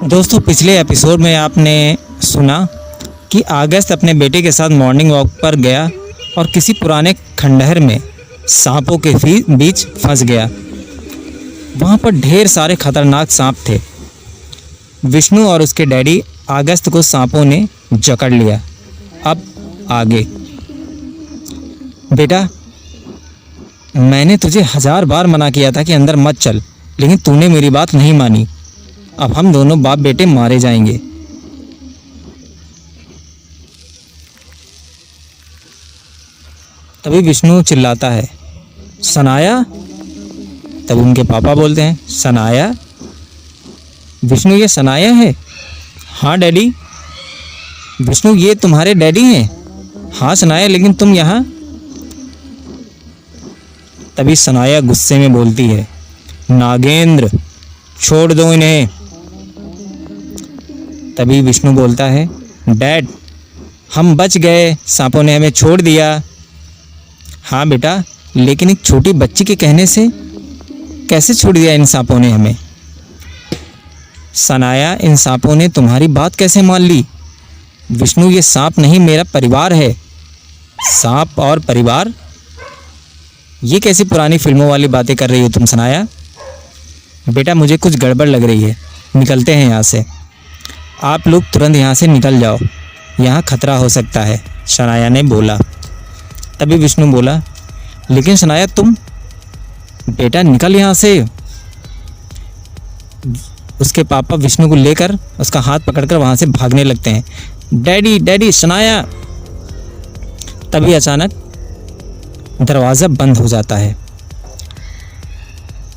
दोस्तों, पिछले एपिसोड में आपने सुना कि अगस्त अपने बेटे के साथ मॉर्निंग वॉक पर गया और किसी पुराने खंडहर में सांपों के बीच फंस गया। वहाँ पर ढेर सारे खतरनाक सांप थे। विष्णु और उसके डैडी अगस्त को सांपों ने जकड़ लिया। अब आगे। बेटा, मैंने तुझे 1000 बार मना किया था कि अंदर मत चल, लेकिन तूने मेरी बात नहीं मानी। अब हम दोनों बाप बेटे मारे जाएंगे। तभी विष्णु चिल्लाता है, सनाया। तब उनके पापा बोलते हैं, सनाया? विष्णु, ये सनाया है? हाँ डैडी। विष्णु, ये तुम्हारे डैडी हैं? हाँ सनाया, लेकिन तुम यहाँ? तभी सनाया गुस्से में बोलती है, नागेंद्र, छोड़ दो इन्हें। तभी विष्णु बोलता है, डैड, हम बच गए, सांपों ने हमें छोड़ दिया। हाँ बेटा, लेकिन एक छोटी बच्ची के कहने से कैसे छोड़ दिया इन सांपों ने हमें? सनाया, इन सांपों ने तुम्हारी बात कैसे मान ली? विष्णु, ये सांप नहीं, मेरा परिवार है। सांप और परिवार? ये कैसी पुरानी फिल्मों वाली बातें कर रही हो तुम सनाया? बेटा, मुझे कुछ गड़बड़ लग रही है। निकलते हैं यहाँ से। आप लोग तुरंत यहाँ से निकल जाओ, यहाँ खतरा हो सकता है, सनाया ने बोला। तभी विष्णु बोला, लेकिन सनाया तुम? बेटा निकल यहाँ से। उसके पापा विष्णु को लेकर उसका हाथ पकड़कर वहाँ से भागने लगते हैं। Daddy, daddy, Sanaya. तभी अचानक दरवाज़ा बंद हो जाता है।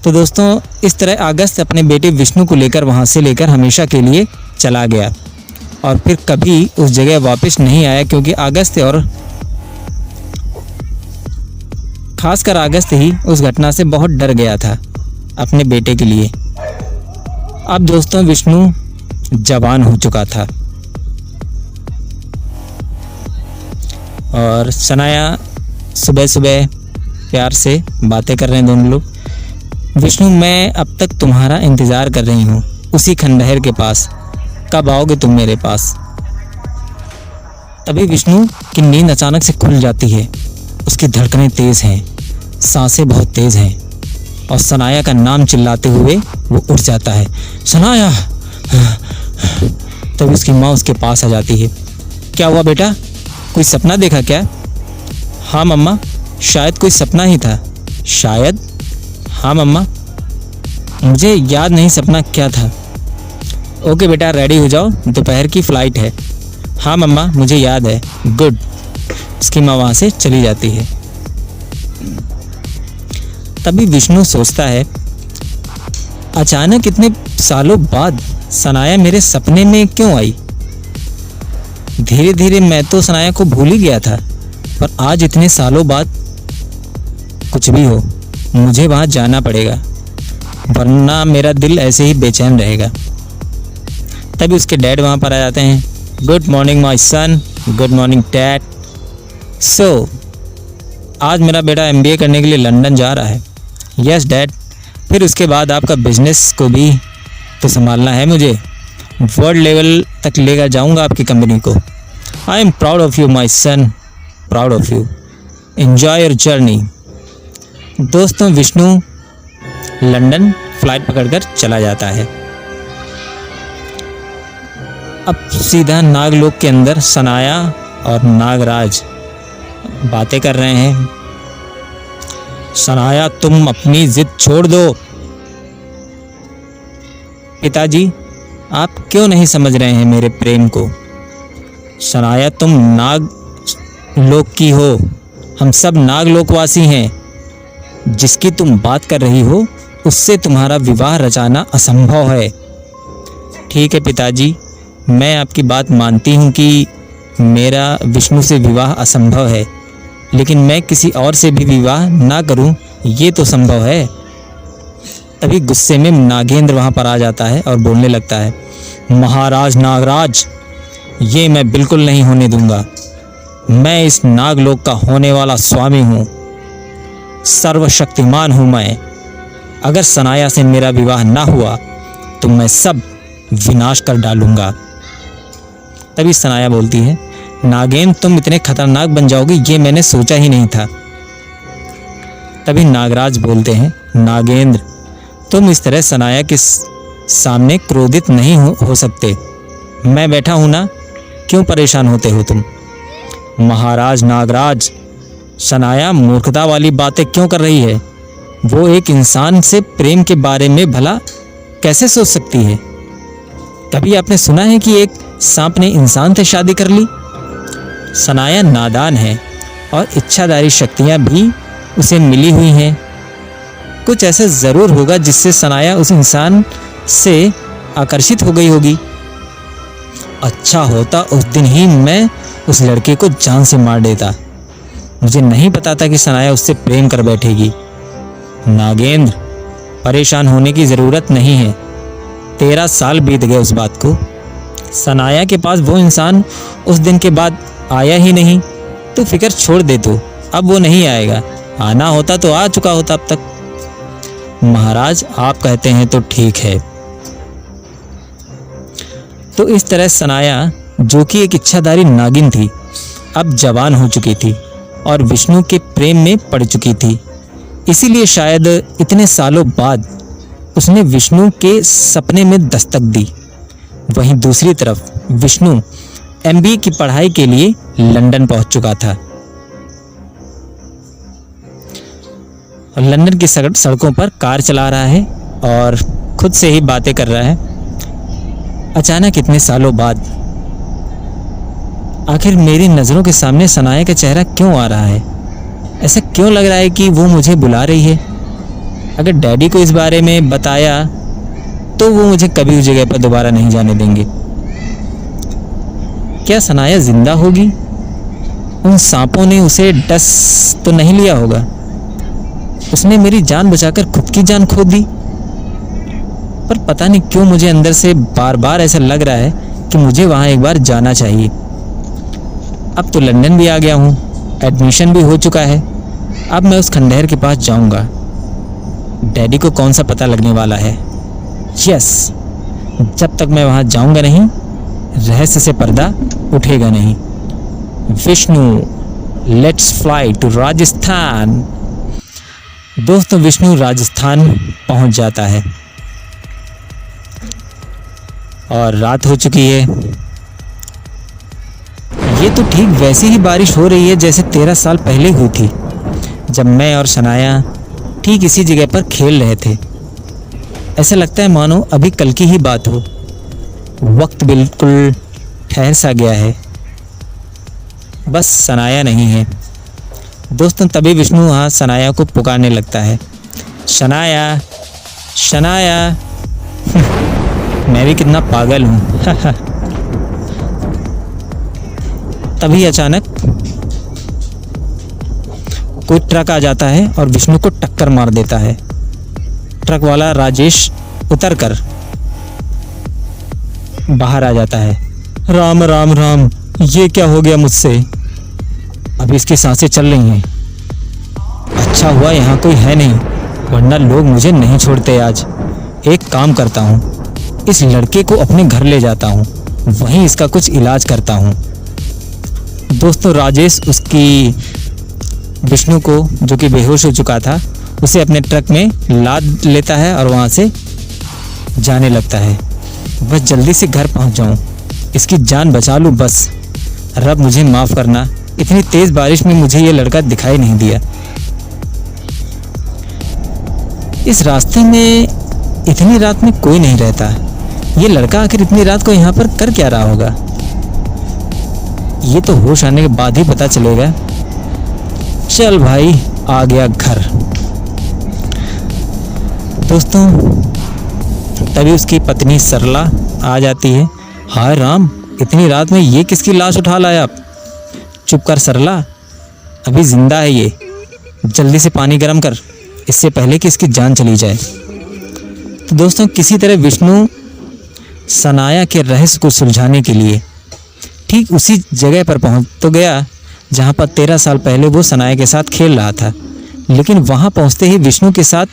तो दोस्तों, इस तरह अगस्त अपने बेटे विष्णु को लेकर वहाँ से लेकर हमेशा के लिए चला गया और फिर कभी उस जगह वापस नहीं आया, क्योंकि अगस्त और खासकर अगस्त ही उस घटना से बहुत डर गया था अपने बेटे के लिए। अब दोस्तों, विष्णु जवान हो चुका था और सनाया सुबह सुबह प्यार से बातें कर रहे हैं दोनों लोग। विष्णु, मैं अब तक तुम्हारा इंतज़ार कर रही हूँ उसी खंडहर के पास। कब आओगे तुम मेरे पास? तभी विष्णु की नींद अचानक से खुल जाती है। उसकी धड़कनें तेज़ हैं, सांसें बहुत तेज़ हैं और सनाया का नाम चिल्लाते हुए वो उठ जाता है। सनाया! तभी उसकी माँ उसके पास आ जाती है। क्या हुआ बेटा, कोई सपना देखा क्या? हाँ मम्मा, शायद कोई सपना ही था। शायद? हाँ मम्मा, मुझे याद नहीं सपना क्या था। ओके बेटा, रेडी हो जाओ, दोपहर की फ़्लाइट है। हाँ मम्मा, मुझे याद है। गुड। उसकी माँ वहाँ से चली जाती है। तभी विष्णु सोचता है, अचानक इतने सालों बाद सनाया मेरे सपने में क्यों आई? धीरे धीरे मैं तो सनाया को भूल ही गया था, पर आज इतने सालों बाद कुछ भी हो, मुझे वहाँ जाना पड़ेगा, वरना मेरा दिल ऐसे ही बेचैन रहेगा। तभी उसके डैड वहाँ पर आ जाते हैं। Good morning my son. Good morning dad. So आज मेरा बेटा MBA करने के लिए लंदन जा रहा है। Yes dad. फिर उसके बाद आपका बिजनेस को भी तो संभालना है मुझे। वर्ल्ड लेवल तक लेकर जाऊंगा आपकी कंपनी को। I am proud of you my son, proud of you. Enjoy your journey. दोस्तों, विष्णु लंदन फ्लाइट पकड़कर चला जाता है। अब सीधा नागलोक के अंदर सनाया और नागराज बातें कर रहे हैं। सनाया, तुम अपनी जिद छोड़ दो। पिताजी, आप क्यों नहीं समझ रहे हैं मेरे प्रेम को? सनाया, तुम नागलोक की हो, हम सब नागलोकवासी हैं। जिसकी तुम बात कर रही हो उससे तुम्हारा विवाह रचाना असंभव है। ठीक है पिताजी, मैं आपकी बात मानती हूँ कि मेरा विष्णु से विवाह असंभव है, लेकिन मैं किसी और से भी विवाह ना करूँ ये तो संभव है। तभी गुस्से में नागेंद्र वहाँ पर आ जाता है और बोलने लगता है, महाराज नागराज, ये मैं बिल्कुल नहीं होने दूंगा। मैं इस नागलोक का होने वाला स्वामी हूँ, सर्वशक्तिमान हूँ मैं। अगर सनाया से मेरा विवाह ना हुआ तो मैं सब विनाश कर डालूंगा। तभी सनाया बोलती है, नागेंद्र तुम इतने खतरनाक बन जाओगे ये मैंने सोचा ही नहीं था। तभी नागराज बोलते हैं, नागेंद्र तुम इस तरह सनाया के सामने क्रोधित नहीं हो सकते। मैं बैठा हूं ना, क्यों परेशान होते हो तुम? महाराज नागराज, सनाया मूर्खता वाली बातें क्यों कर रही है? वो एक इंसान से प्रेम के बारे में भला कैसे सोच सकती है? कभी आपने सुना है कि एक सांप ने इंसान से शादी कर ली? सनाया नादान है और इच्छाधारी शक्तियां भी उसे मिली हुई हैं। कुछ ऐसा जरूर होगा जिससे सनाया उस इंसान से आकर्षित हो गई होगी। अच्छा होता उस दिन ही मैं उस लड़के को जान से मार देता। मुझे नहीं पता था कि सनाया उससे प्रेम कर बैठेगी। नागेंद्र परेशान होने की जरूरत नहीं है, 13 साल बीत गए उस बात को। सनाया के पास वो इंसान उस दिन के बाद आया ही नहीं। तो फिक्र छोड़ दे, तो अब वो नहीं आएगा। आना होता तो आ चुका होता अब तक। महाराज आप कहते हैं तो ठीक है। तो इस तरह सनाया, जो कि एक इच्छाधारी नागिन थी, अब जवान हो चुकी थी और विष्णु के प्रेम में पड़ चुकी थी। इसीलिए शायद इतने सालों बाद उसने विष्णु के सपने में दस्तक दी। वहीं दूसरी तरफ विष्णु MBA की पढ़ाई के लिए लंदन पहुंच चुका था और लंदन की सड़कों पर कार चला रहा है और खुद से ही बातें कर रहा है। अचानक इतने सालों बाद आखिर मेरी नज़रों के सामने सनाया का चेहरा क्यों आ रहा है? ऐसा क्यों लग रहा है कि वो मुझे बुला रही है? अगर डैडी को इस बारे में बताया तो वो मुझे कभी उस जगह पर दोबारा नहीं जाने देंगे। क्या सनाया जिंदा होगी? उन सांपों ने उसे डस तो नहीं लिया होगा? उसने मेरी जान बचाकर खुद की जान खो दी। पर पता नहीं क्यों मुझे अंदर से बार बार ऐसा लग रहा है कि मुझे वहां एक बार जाना चाहिए। अब तो लंदन भी आ गया हूँ, एडमिशन भी हो चुका है। अब मैं उस खंडहर के पास जाऊंगा। डैडी को कौन सा पता लगने वाला है? यस, जब तक मैं वहां जाऊंगा नहीं, रहस्य से पर्दा उठेगा नहीं। Vishnu, let's fly to Rajasthan. दोस्तों, विष्णु राजस्थान पहुंच जाता है और रात हो चुकी है। ये तो ठीक वैसी ही बारिश हो रही है जैसे 13 साल पहले हुई थी, जब मैं और सनाया ठीक इसी जगह पर खेल रहे थे। ऐसा लगता है मानो अभी कल की ही बात हो। वक्त बिल्कुल ठहर सा गया है, बस सनाया नहीं है। दोस्तों, तभी विष्णु वहाँ सनाया को पुकारने लगता है, शनाया, शनाया। मैं भी कितना पागल हूँ। तभी अचानक कोई ट्रक आ जाता है और विष्णु को टक्कर मार देता है। ट्रक वाला राजेश उतरकर बाहर आ जाता है। राम राम राम, ये क्या हो गया मुझसे? अभी इसकी सांसें चल रही हैं। अच्छा हुआ यहाँ कोई है नहीं, वरना लोग मुझे नहीं छोड़ते आज। एक काम करता हूँ, इस लड़के को अपने घर ले जाता हूँ, वहीं इसका कुछ इलाज करता हूँ। दोस्तों, राजेश उसकी विष्णु को, जो कि बेहोश हो चुका था, उसे अपने ट्रक में लाद लेता है और वहाँ से जाने लगता है। बस जल्दी से घर पहुँच जाऊँ, इसकी जान बचा लूँ बस। रब मुझे माफ़ करना, इतनी तेज़ बारिश में मुझे ये लड़का दिखाई नहीं दिया। इस रास्ते में इतनी रात में कोई नहीं रहता। ये लड़का आखिर इतनी रात को यहाँ पर कर क्या रहा होगा? ये तो होश आने के बाद ही पता चलेगा। चल भाई, आ गया घर। दोस्तों, तभी उसकी पत्नी सरला आ जाती है। हाय राम, इतनी रात में ये किसकी लाश उठा लाया आप? चुप कर सरला, अभी जिंदा है ये। जल्दी से पानी गर्म कर, इससे पहले कि इसकी जान चली जाए। तो दोस्तों, किसी तरह विष्णु सनाया के रहस्य को सुलझाने के लिए ठीक उसी जगह पर पहुंच तो गया जहां पर 13 साल पहले वो सनाया के साथ खेल रहा था। लेकिन वहां पहुंचते ही विष्णु के साथ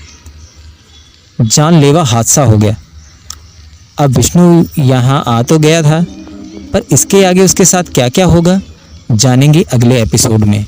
जानलेवा हादसा हो गया। अब विष्णु यहाँ आ तो गया था, पर इसके आगे उसके साथ क्या क्या होगा जानेंगे अगले एपिसोड में।